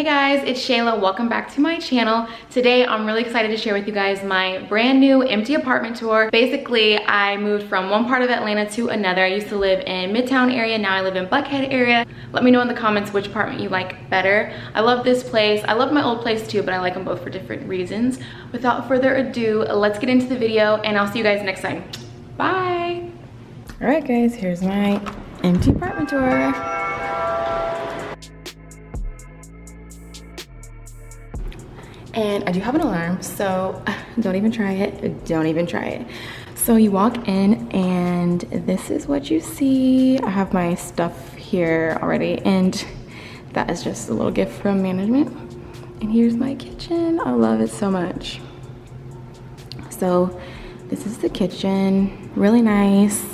Hey guys, it's Shayla. Welcome back to my channel. Today I'm really excited to share with you guys my brand new empty apartment tour. Basically, I moved from one part of Atlanta to another. I used to live in Midtown area, now I live in Buckhead area. Let me know in the comments which apartment you like better. I love this place. I love my old place too, but I like them both for different reasons. Without further ado, let's get into the video and I'll see you guys next time. Bye. All right guys, here's my empty apartment tour. And I do have an alarm, so don't even try it. Don't even try it. So you walk in and this is what you see. I have my stuff here already and that is just a little gift from management. And here's my kitchen. I love it so much. So this is the kitchen, really nice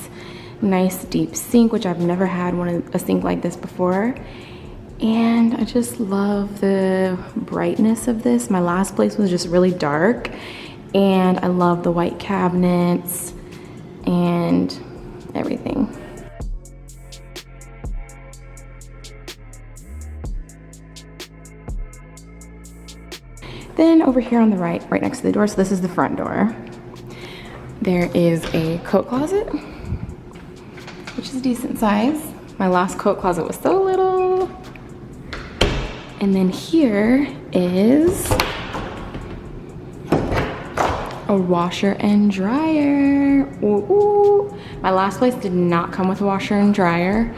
deep sink, which I've never had a sink like this before. And I just love the brightness of this. My last place was just really dark, and I love the white cabinets and everything. Then over here on the right next to the door, so this is the front door, there is a coat closet, which is a decent size. My last coat closet was so little. And then here is a washer and dryer. Ooh. My last place did not come with a washer and dryer.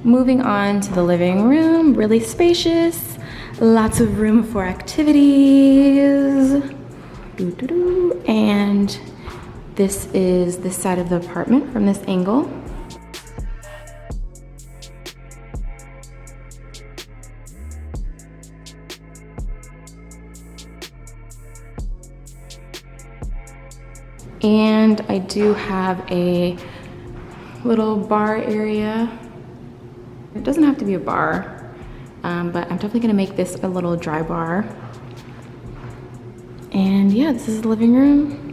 Moving on to the living room, really spacious, lots of room for activities. And this is this side of the apartment from this angle. And I do have a little bar area. It doesn't have to be a bar, but I'm definitely gonna make this a little dry bar. And yeah, this is the living room.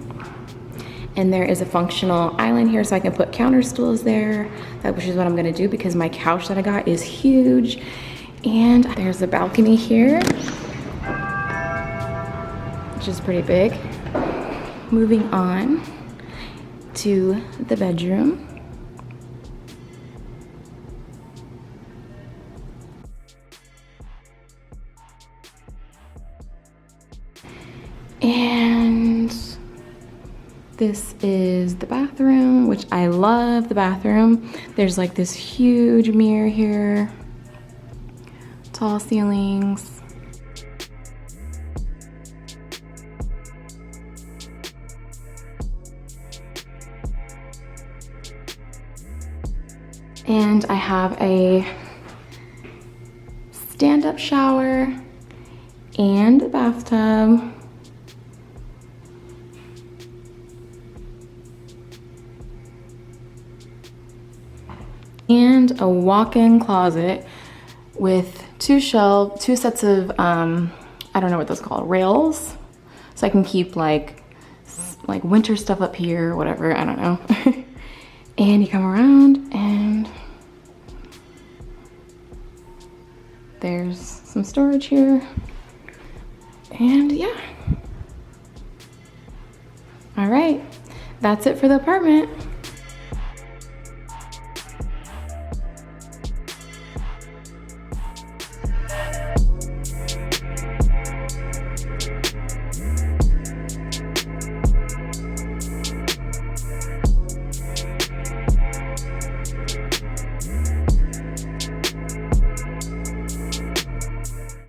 And there is a functional island here so I can put counter stools there, which is what I'm gonna do because my couch that I got is huge. And there's a balcony here, which is pretty big. Moving on to the bedroom. And this is the bathroom, which I love the bathroom. There's like this huge mirror here, tall ceilings. And I have a stand-up shower and a bathtub. And a walk-in closet with two sets of, I don't know what those are called, rails. So I can keep like winter stuff up here or whatever, I don't know. And you come around and there's some storage here. And yeah. All right, that's it for the apartment.